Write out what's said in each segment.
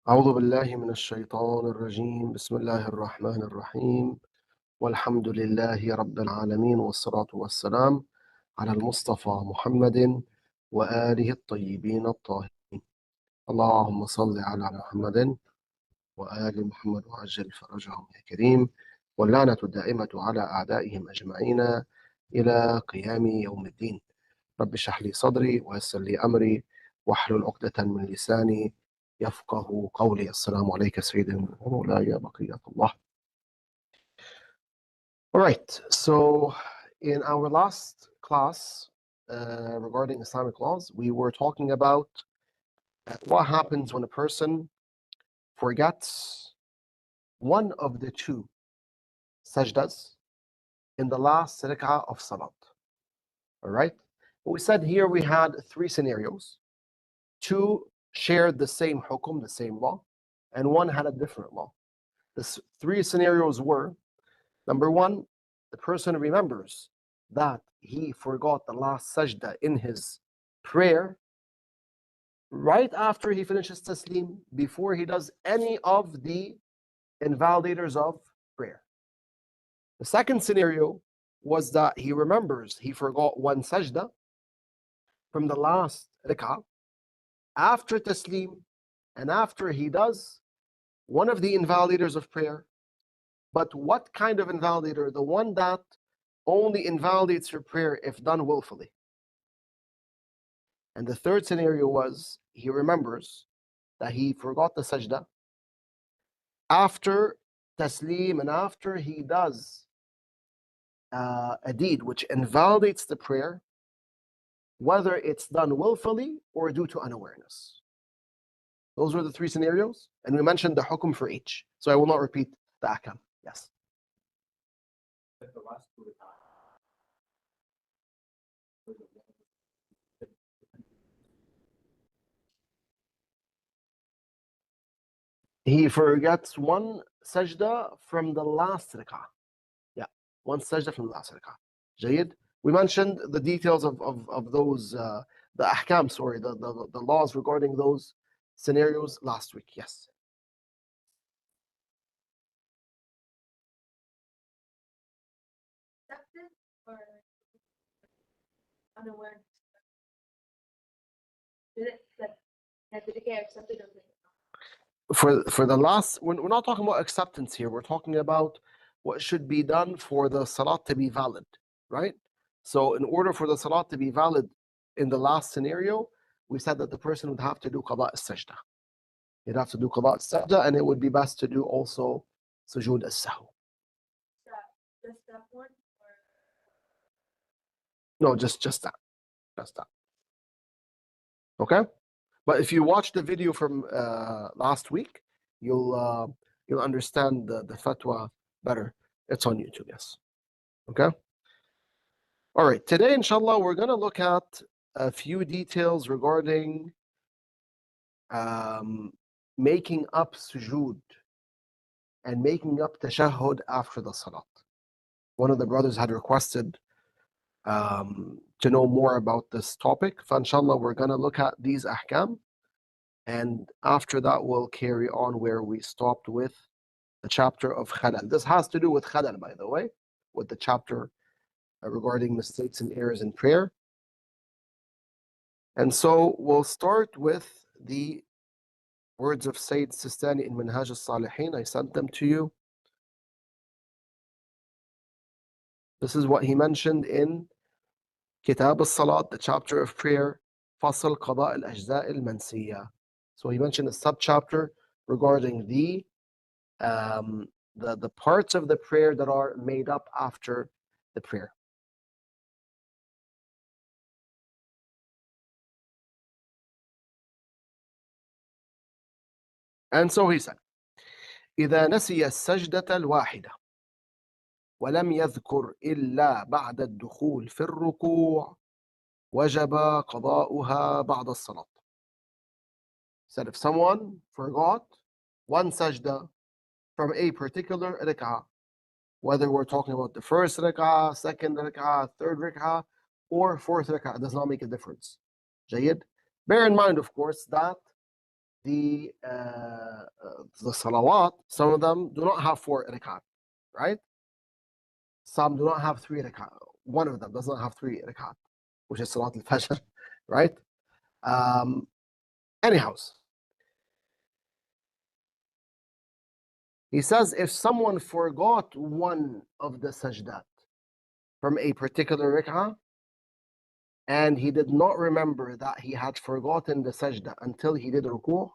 أعوذ بالله من الشيطان الرجيم بسم الله الرحمن الرحيم والحمد لله رب العالمين والصلاة والسلام على المصطفى محمد وآله الطيبين الطاهرين اللهم صل على محمد وآل محمد وعجل فرجهم يا كريم واللعنة الدائمة على أعدائهم أجمعين إلى قيام يوم الدين رب اشرح لي صدري ويسر لي أمري واحلل عقدة من لساني يفقه قولي. السلام عليك سيدي ومولاي بقية الله. All right, so in our last class regarding Islamic laws, we were talking about what happens when a person forgets one of the two sajdas in the last rak'ah of salat. All right, we said here we had three scenarios. Two shared the same hukum, the same law, and one had a different law. The three scenarios were: number one, the person remembers that he forgot the last sajda in his prayer right after he finishes taslim, before he does any of the invalidators of prayer. The second scenario was that he remembers he forgot one sajda from the last rak'ah after taslim and after he does one of the invalidators of prayer. But what kind of invalidator? The one that only invalidates your prayer if done willfully. And the third scenario was he remembers that he forgot the sajda after taslim and after he does a deed which invalidates the prayer, whether it's done willfully or due to unawareness. Those were the three scenarios, and we mentioned the hukum for each. So I will not repeat the ahkam. Yes. He forgets one sajda from the last rak'ah. Yeah, one sajda from the last rak'ah. Jayid. We mentioned the details of those, the ahkam, sorry, the laws regarding those scenarios last week. Yes. Or unawareness? Did it get accepted or For the last, we're not talking about acceptance here. We're talking about what should be done for the salat to be valid, right? So in order for the salat to be valid in the last scenario, we said that the person would have to do qada as-sajdah. He'd have to do qada as-sajdah, and it would be best to do also sujood as-sahw. just that one? No, just that. Just that. Okay? But if you watch the video from last week, you'll understand the fatwa better. It's on YouTube, yes. Okay? All right, today, inshallah, we're going to look at a few details regarding making up sujood and making up tashahhud after the salat. One of the brothers had requested to know more about this topic. So inshallah, we're going to look at these ahkam, and after that, we'll carry on where we stopped with the chapter of khalal. This has to do with khalal, by the way, with the chapter regarding mistakes and errors in prayer. And so we'll start with the words of Sayyid Sistani in Minhaj al-Salihin. I sent them to you. This is what he mentioned in Kitab al-Salat, the chapter of prayer, Fasl Qada al-Ajza' al-Mansiya. So he mentioned a subchapter regarding the parts of the prayer that are made up after the prayer. And so he said, إذا نسي السجدة الواحدة ولم يذكر إلا بعد الدخول في الركوع وجب قضاؤها بعد الصلاة. Said if someone forgot one sajda from a particular rak'ah, whether we're talking about the first rak'ah, second rak'ah, third rak'ah, or fourth rak'ah, it does not make a difference. Jayyid. Bear in mind, of course, that the salawat, some of them do not have 4 rakat, right? Some do not have 3 rakat. One of them does not have 3 rakat, which is Salat al-Fajr, right? Anyhow, he says if someone forgot one of the sajdat from a particular rak'ah, and he did not remember that he had forgotten the sajda until he did ruku',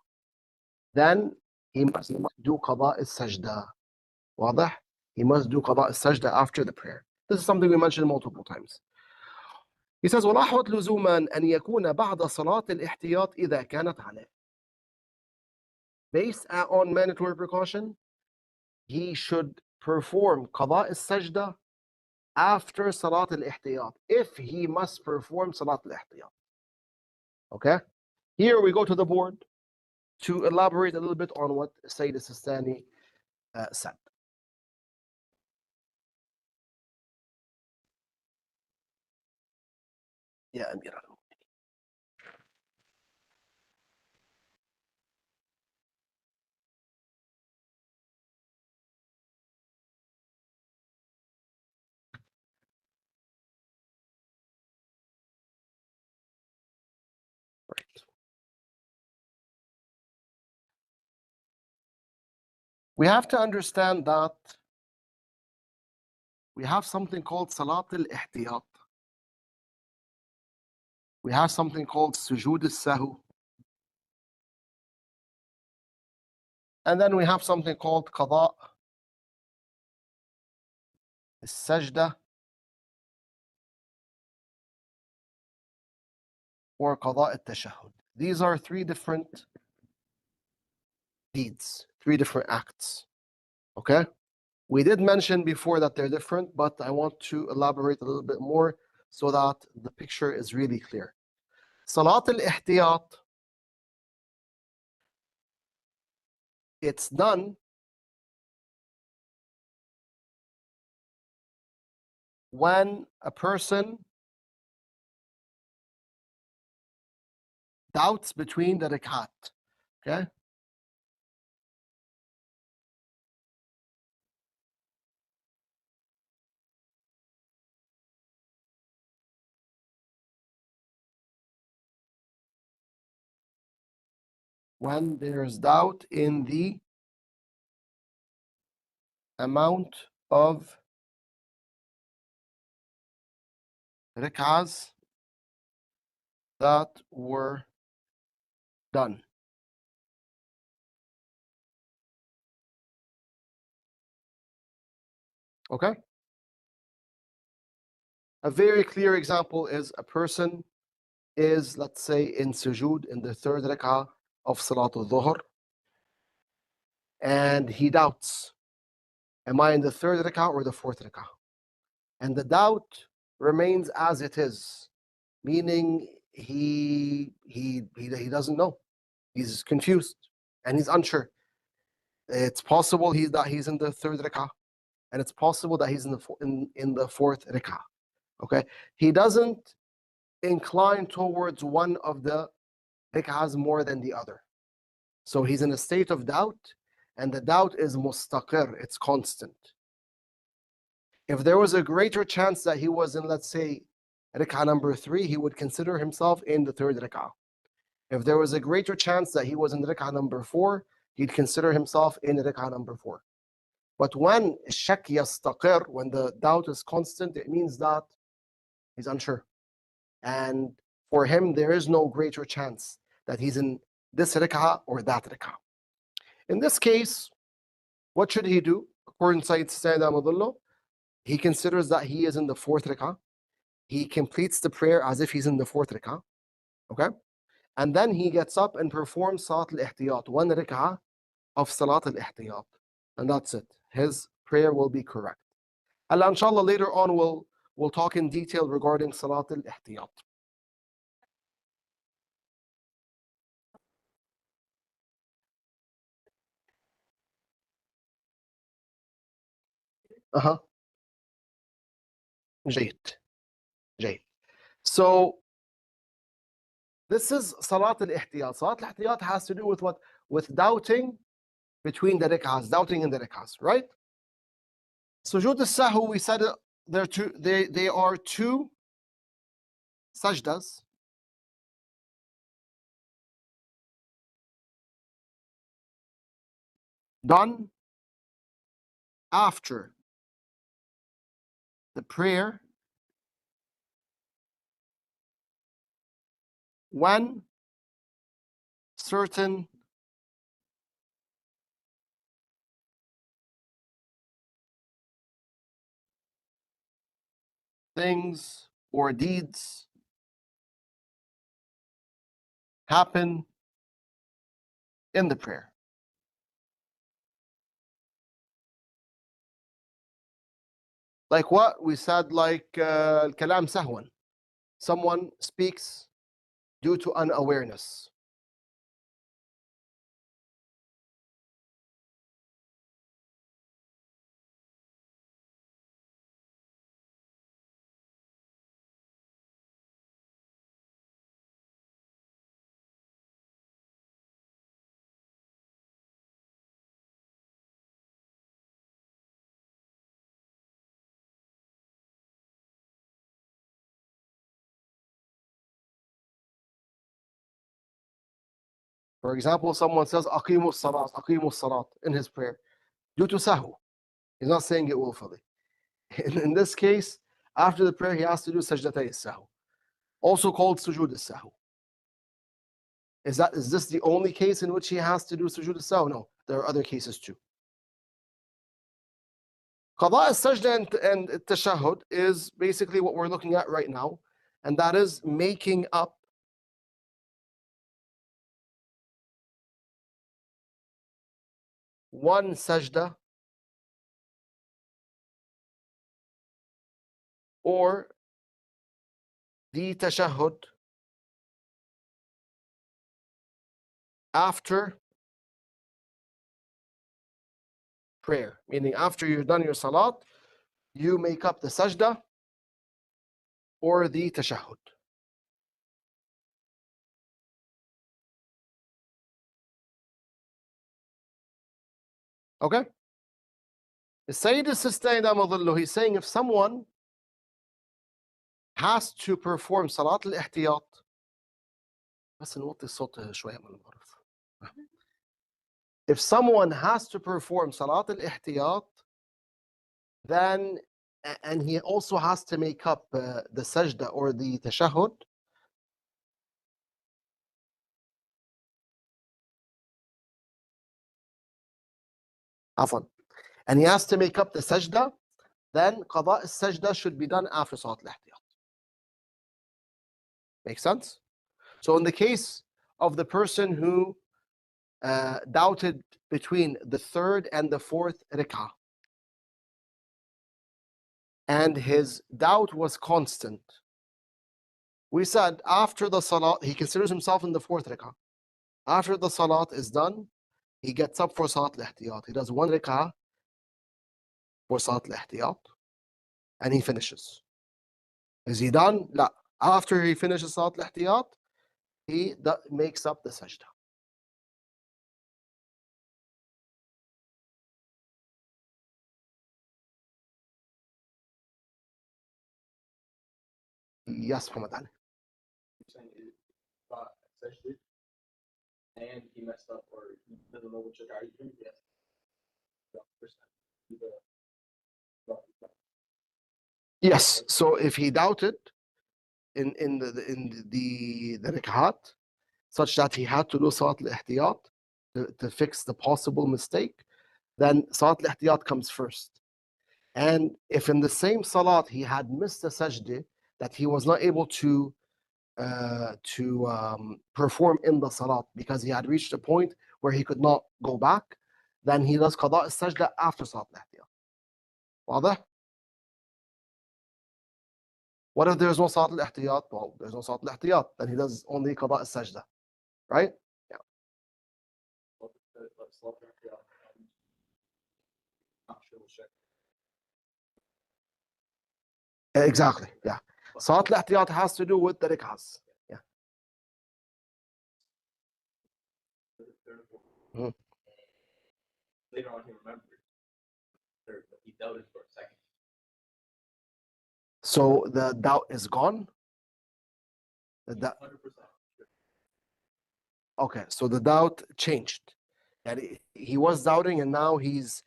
then he must do qada al-sajda. واضح? He must do qada al-sajda after the prayer. This is something we mentioned multiple times. He says ولاحظ لزوما أن يكون بعد صلاة الاحتياط إذا كانت عليه. Based on mandatory precaution, he should perform qada al-sajda after Salat al-Ihtiyat, if he must perform Salat al-Ihtiyat. Okay? Here we go to the board to elaborate a little bit on what Sayyid Sistani said. Yeah, Amira. Right. We have to understand that we have something called Salat al-Ihtiyat. We have something called Sujood al-Sahu. And then we have something called Qada al-Sajda or Qada al-Tashahhud. These are 3 different deeds, 3 different acts. Okay? We did mention before that they're different, but I want to elaborate a little bit more so that the picture is really clear. Salat al-Ihtiyat, it's done when a person doubts between the rakat. Okay? When there's doubt in the amount of rak'ahs that were done. Okay? A very clear example is a person is, let's say, in sujood in the 3rd rak'ah of Salatul Dhuhr, and he doubts, am I in the 3rd rak'ah or the 4th rak'ah? And the doubt remains as it is, meaning he doesn't know. He's confused and he's unsure. It's possible that he's in the 3rd rak'ah, and it's possible that he's in the 4th rak'ah. Okay, he doesn't incline towards one of the rak'ahs more than the other. So he's in a state of doubt, and the doubt is mustaqir, it's constant. If there was a greater chance that he was in, let's say, rak'ah number 3, he would consider himself in the 3rd rak'ah. If there was a greater chance that he was in rak'ah number 4, he'd consider himself in rak'ah number 4. But when shak yastaqir, when the doubt is constant, it means that he's unsure. And for him, there is no greater chance that he's in this rak'ah or that rak'ah. In this case, what should he do? According to Sayyid Sayyid he considers that he is in the 4th rak'ah. He completes the prayer as if he's in the 4th rak'ah. Okay? And then he gets up and performs Salat al-Ihtiyat, 1 rak'ah of Salat al-Ihtiyat. And that's it. His prayer will be correct. And inshallah, later on, we'll talk in detail regarding Salat al-Ihtiyat. Uh-huh. جيد. جيد. So This is Salat al-Ihtiyat. Salat al-Ihtiyat has to do with what? With doubting between the rak'ahs, doubting in the rak'ahs, right? Sujood al-Sahw, we said they are two sajdas done after the prayer when certain things or deeds happen in the prayer. Like what? We said like kalam sahwan. Someone speaks due to unawareness. For example, someone says aqimu salat in his prayer due to sahu. He's not saying it willfully. In this case, after the prayer, he has to do sajdatay sahu, also called sujood sahu. Is this the only case in which he has to do sujood sahu? No, there are other cases too. Qada al-sajda and tashahhud is basically what we're looking at right now, and that is making up one sajda or the tashahhud after prayer, meaning after you've done your salat, you make up the sajda or the tashahhud. Okay? The Sayyid al-Sistani, he's saying if someone has to perform salat al-ihtiyat, بس نوطي الصوت شوية من الغرف. If someone has to perform salat al-ihtiyat, then and he also has to make up the sajda or the tashahhud, and he has to make up the sajda, then qada al-sajda should be done after salat al-ihtiyat. Make sense? So in the case of the person who doubted between the third and the fourth rak'ah, and his doubt was constant, we said after the salat, he considers himself in the fourth rak'ah. After the salat is done, he gets up for salat al-ihtiyat. He does one rak'ah for salat al-ihtiyat, and he finishes. Is he done? لا. After he finishes salat al-ihtiyat, he makes up the sajda. Yes, Muhammad Ali. And he messed up or he doesn't know which guy he's doing, yes. Yes. So if he doubted in the rak'at, such that he had to do salat al-ihtiyat to fix the possible mistake, then salat al-ihtiyat comes first. And if in the same salat he had missed a sajda that he was not able to perform in the salat because he had reached a point where he could not go back, then he does qada al-sajda after salat al-ihtiyat. واضح? What if there's no salat al-ihtiyat? Well, there's no salat al-ihtiyat, then he does only qada al-sajda, right? Yeah. Exactly. Yeah. Salat al-ihtiyat has to do with the rak'ahs. Yeah. the third one. Mhm. Later on, he remembered the third, but he doubted for a second. So the doubt is gone. The He's doubt, 100% sure. okay, so the doubt changed. And he was doubting, and now he's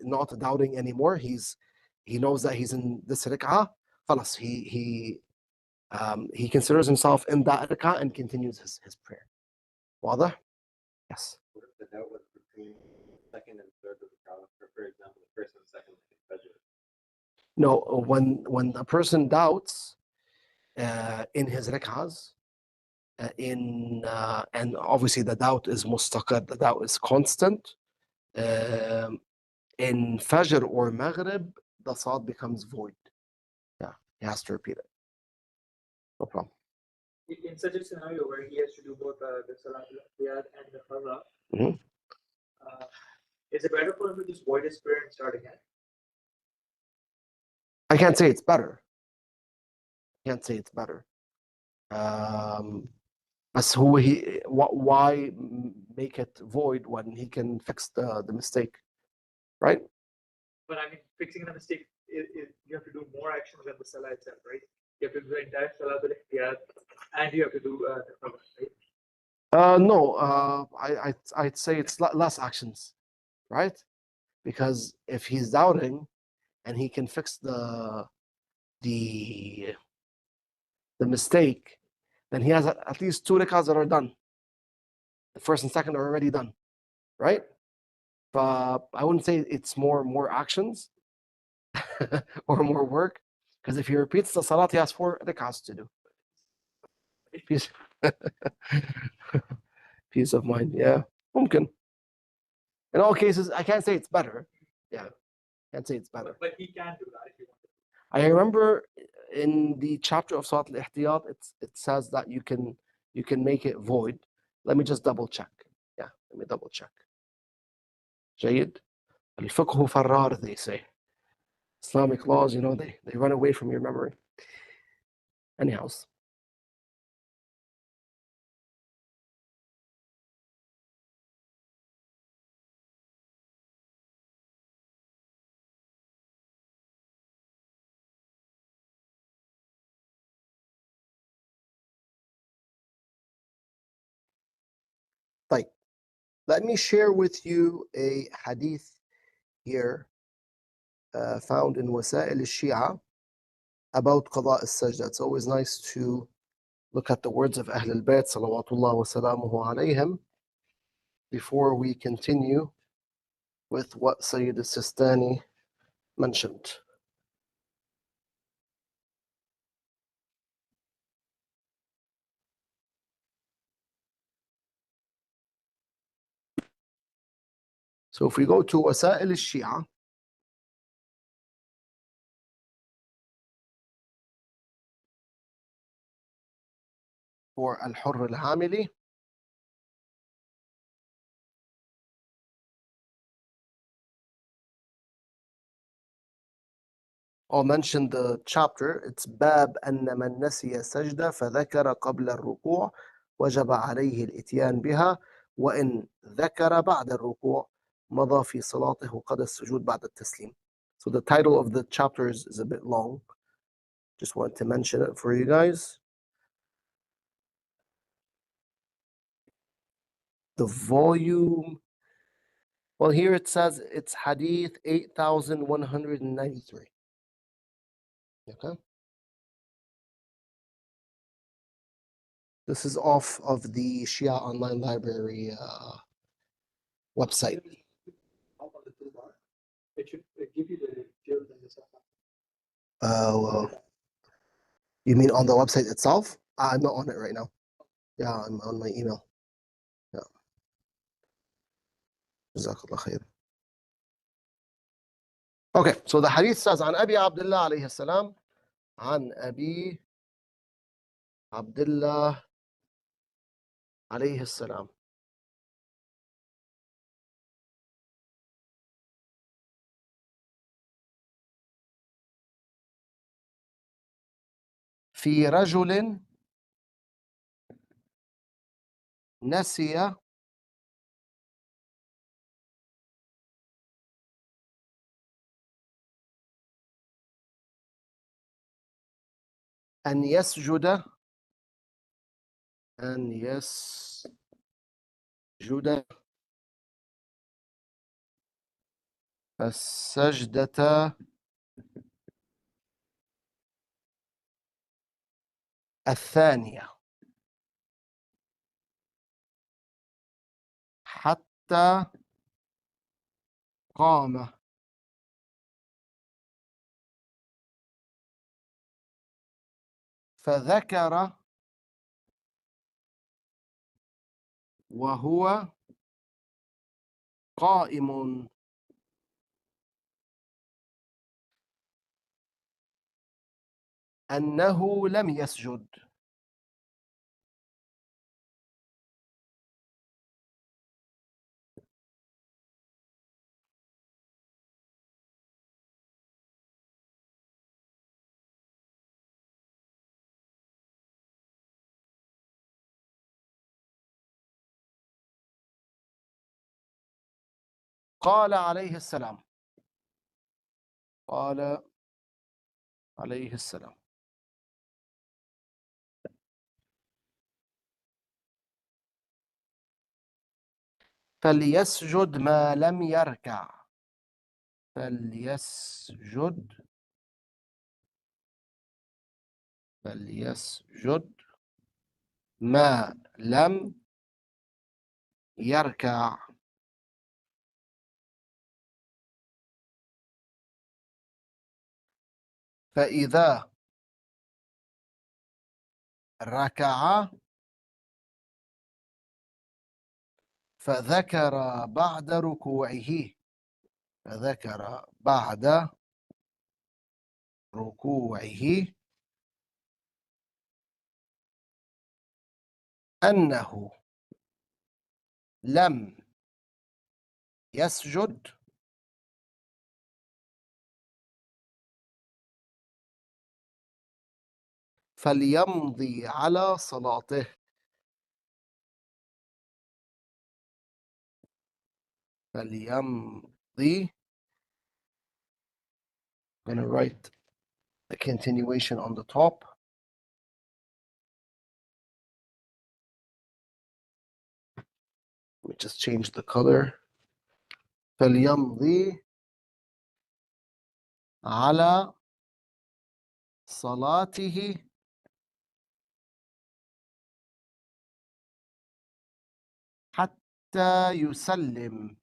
not doubting anymore. He knows that he's in this ركعة. خلاص, he considers himself in that ركعة and continues his prayer. واضح? Yes. What if the doubt was between second and third of the column? For example, the first and second in Fajr. No, when a person doubts in his rak'ahs, and obviously the doubt is mustaqir, the doubt is constant. In Fajr or Maghrib, the salat becomes void. Yeah, he has to repeat it. No problem. In such a scenario where he has to do both the Salat al-Ihtiyat and the Qadha, Mhm. is it better for him to just void his prayer and start again? I can't say it's better. Can't say it's better. As who why make it void when he can fix the mistake, right? But I mean, fixing the mistake, you have to do more actions than the Salah itself, right? You have to do the entire Salat al-Ihtiyat and you have to do the Qadha, right? No, I'd say it's less actions, right? Because if he's doubting and he can fix the mistake, then he has at least 2 rakahs that are done. The first and second are already done, right? But I wouldn't say it's more actions or more work, because if he repeats the salat, he has 4 rakahs to do. Peace, peace of mind. Yeah, mumkin. In all cases, I can't say it's better. Yeah, can't say it's better. But he can do that if he wants. I remember in the chapter of Salat al-Ihtiyat, it says that you can make it void. Let me just double check. Yeah, let me double check. جيد. الفقه فرار, they say. Islamic laws, they run away from your memory. Anyhow. طيب. Let me share with you a hadith here found in Wasa'il al-Shia about Qada al-Sajdah. It's always nice to look at the words of Ahl al-Bayt, salawatullah wa salamuhu alayhim, before we continue with what Sayyid al-Sistani mentioned. So if we go to Wasa'il al-Shia, for Al-Hurr al-Hamili, I'll mention the chapter. It's باب أن من نسي سجدة فذكر قبل الركوع وجب عليه الإتيان بها وإن ذكر بعد الركوع مضى في صلاته قد السجود بعد التسليم. So the title of the chapter is a bit long. Just wanted to mention it for you guys. The volume, well, here it says it's Hadith 8193. Okay. This is off of the Shia Online Library website. How about the toolbar? It should give you the field in the Salah. You mean on the website itself? I'm not on it right now. Yeah, I'm on my email. Yeah. Jazakallah khair. Okay, so the hadith says عن أبي عبد الله عليه السلام عن أبي عبد الله عليه السلام في رجل نسي أن يسجد السجدة الثانية حتى قام فذكر وهو قائم أنه لم يسجد. قال عليه السلام فليسجد ما لم يركع. فليسجد ما لم يركع. فإذا ركع فذكر بعد ركوعه أنه لم يسجد فليمضي على صلاته. I'm going to write the continuation on the top. Let me just change the color. فليمضي على صلاته حتى يسلم.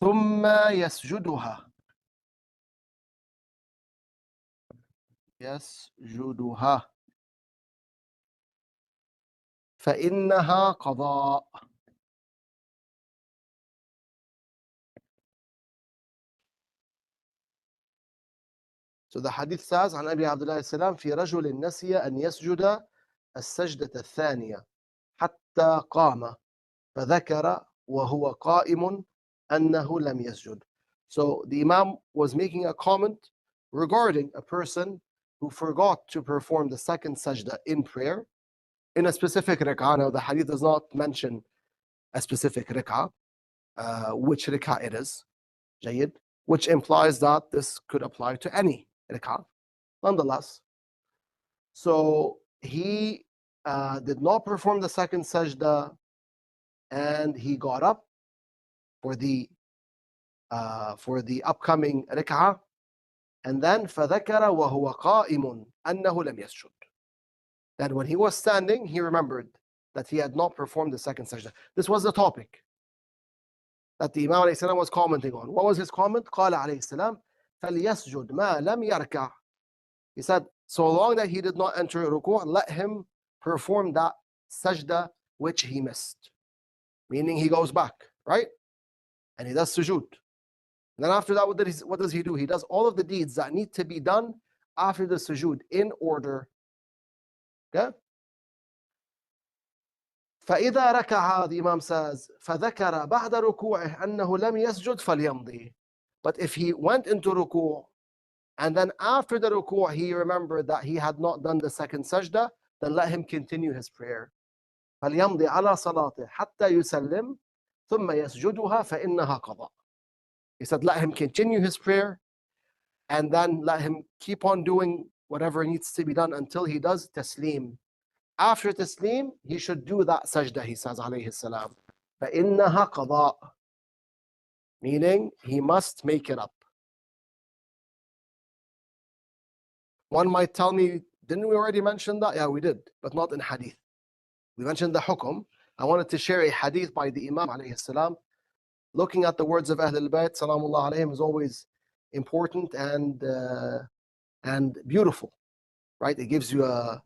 ثم يسجدها فإنها قضاء. So the hadith says عن أبي عبد الله السلام في رجل نسي أن يسجد السجدة الثانية حتى قام فذكر وهو قائم أنه لم يسجد. So the Imam was making a comment regarding a person who forgot to perform the second sajda in prayer in a specific rak'ah. Now the hadith does not mention a specific rak'ah, which rak'ah it is, جيد, which implies that this could apply to any rak'ah. Nonetheless, so he did not perform the second sajda and he got up for the upcoming rak'ah, and then فذكر وهو قائم أنه لم يسجد. That when he was standing, he remembered that he had not performed the second sajda. This was the topic that the Imam ﷺ was commenting on. What was his comment? قال عليه السلام فليسجد ما لم يركع. He said, so long that he did not enter ruku', let him perform that sajda which he missed. Meaning he goes back, right? And he does sujood. And then after that, what does he do? He does all of the deeds that need to be done after the sujood in order. Okay? فإذا ركع, the Imam says, فذكر بعد ركوعه أنه لم يسجد فليمضي. But if he went into ruku' and then after the ruku' he remembered that he had not done the second sajda, then let him continue his prayer. فليمضي على صلاته حتى يسلم ثم يسجدها فإنها قضاء. He said, let him continue his prayer and then let him keep on doing whatever needs to be done until he does taslim. After taslim, he should do that sajdah, he says, alayhi salam. فإنها قضاء, meaning he must make it up. One might tell me, didn't we already mention that? Yeah, we did, but not in hadith. We mentioned the hukum. I wanted to share a hadith by the Imam alayhi salam. Looking at the words of Ahlul Bayt, salamullah alayhim, is always important and beautiful, right? It gives you a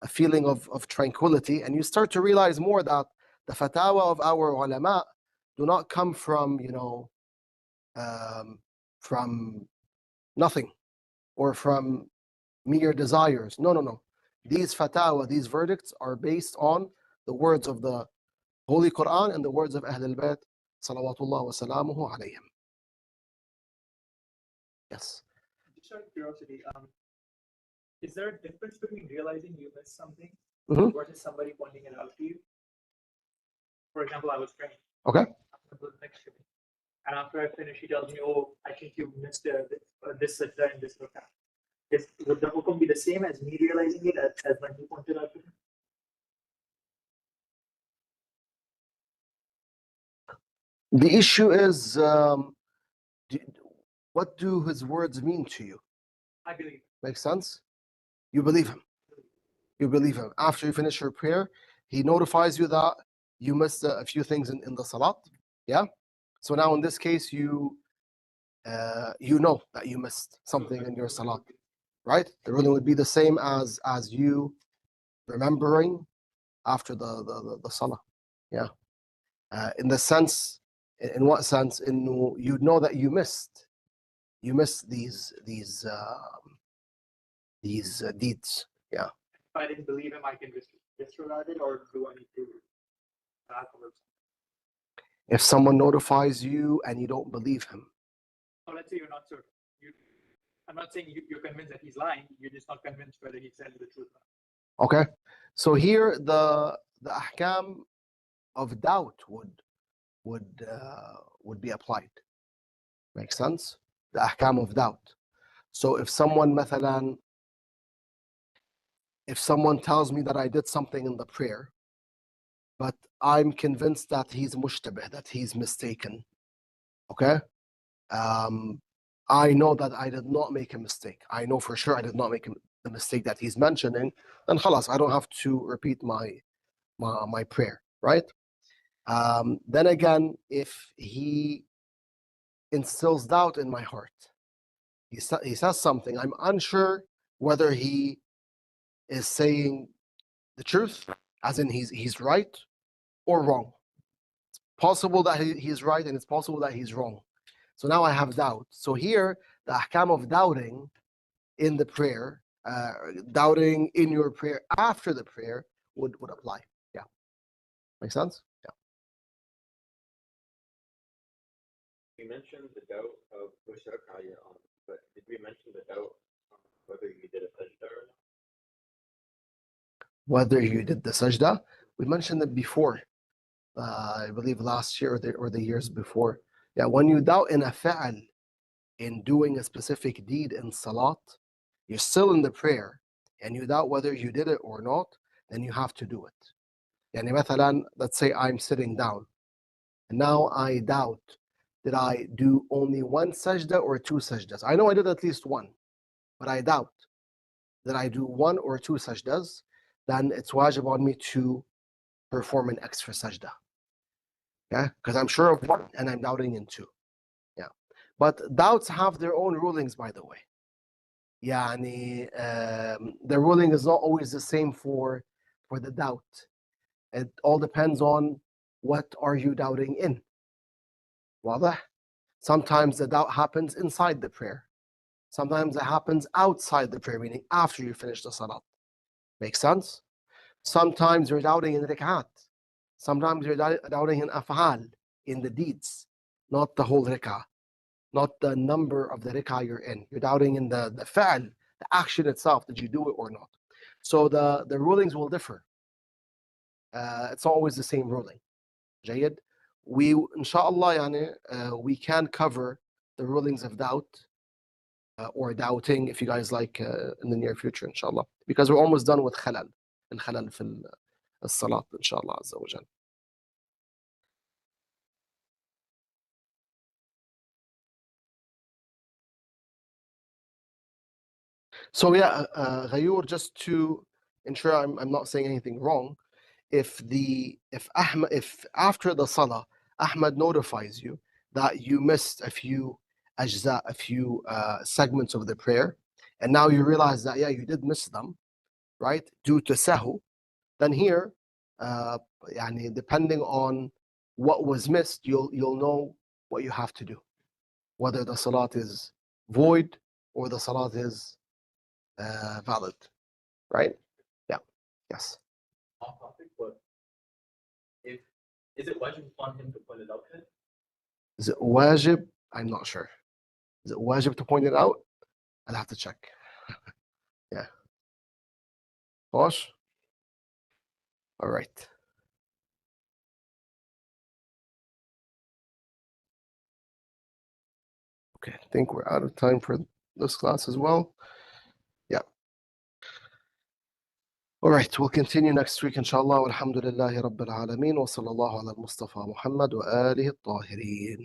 feeling of tranquility, and you start to realize more that the fatwa of our ulama do not come from, from nothing or from mere desires. No. These fatwa, these verdicts are based on the words of the Holy Quran and the words of Ahlul Bayt, salawatullah wa salamuhu alayhim. Yes. Just out of curiosity, is there a difference between realizing you missed something Mhm. versus somebody pointing it out to you? For example, I was praying. Okay. Next to me, and after I finish, he tells me, "Oh, I think you missed this sajda and this rakah." Would the hukum be the same as me realizing it as when he pointed out to me? The issue is, what do his words mean to you? I believe. Makes sense? You believe him. You believe him. After you finish your prayer, he notifies you that you missed a few things in the salat. Yeah? So now in this case, you know that you missed something in your salat. Right? The ruling would be the same as you remembering after the salah. Yeah. In the sense, in what sense? You know that you missed these deeds. Yeah. If I didn't believe him, I can just disregard it, or do I need to afterwards? If someone notifies you and you don't believe him, So let's say you're not certain. I'm not saying you're convinced that he's lying. You're just not convinced whether he's telling the truth. okay. So here the ahkam of doubt would be applied. Makes sense? The ahkam of doubt. So if someone tells me that I did something in the prayer, but I'm convinced that he's mushtabih, that he's mistaken, okay? I know that I did not make a mistake. I know for sure I did not make the mistake that he's mentioning, then khalas, I don't have to repeat my prayer, right? Then again, if he instills doubt in my heart, he says something, I'm unsure whether he is saying the truth, as in he's right or wrong. It's possible that he's right and it's possible that he's wrong. So now I have doubt. So here, the ahkam of doubting in the prayer, doubting in your prayer after the prayer would apply. Yeah. Make sense? Yeah. We mentioned the doubt of which rak'ah you're on, but did we mention the doubt on whether you did a sajdah or not? Whether you did the sajdah, we mentioned it before. I believe last year or the years before. Yeah, when you doubt in a fa'al, in doing a specific deed in salat, you're still in the prayer, and you doubt whether you did it or not, then you have to do it. Yani مثلا, let's say I'm sitting down, and now I doubt, did I do only one sajda or two sajdas? I know I did at least one, but I doubt, did I do one or two sajdas? Then it's wajib on me to perform an extra sajda. Yeah, because I'm sure of one and I'm doubting in two. Yeah, but doubts have their own rulings, by the way. Yani, the ruling is not always the same for the doubt. It all depends on what are you doubting in. واضح? Sometimes the doubt happens inside the prayer. Sometimes it happens outside the prayer, meaning after you finish the salat. Makes sense? Sometimes you're doubting in rik'at. Sometimes you're doubting in af'al, in the deeds, not the whole rik'ah, not the number of the rik'ah you're in. You're doubting in the fa'al, the action itself. Did you do it or not? So the rulings will differ. it's not always the same ruling. جيد. We inshallah يعني, we can cover the rulings of doubt or doubting if you guys like in the near future inshallah, because we're almost done with خلل الخلل في الصلاة inshallah عز وجل. So yeah, Ghayur, just to ensure I'm not saying anything wrong, if after the salah Ahmad notifies you that you missed a few ajza, a few segments of the prayer, and now you realize that yeah, you did miss them, right, due to sahu, then here يعني, depending on what was missed, you'll know what you have to do, whether the salat is void or the salat is valid, right? Yeah. Yes. Off topic, but is it wajib on him to point it out? Is it wajib? I'm not sure. Is it wajib to point it out? I'll have to check. Yeah. Bosh? All right. Okay, I think we're out of time for this class as well. Yeah. All right, we'll continue next week, inshallah. Walhamdulillahi Rabbil Alameen. Wa sallallahu ala al-Mustafa Muhammad wa alihi al-Tahirin.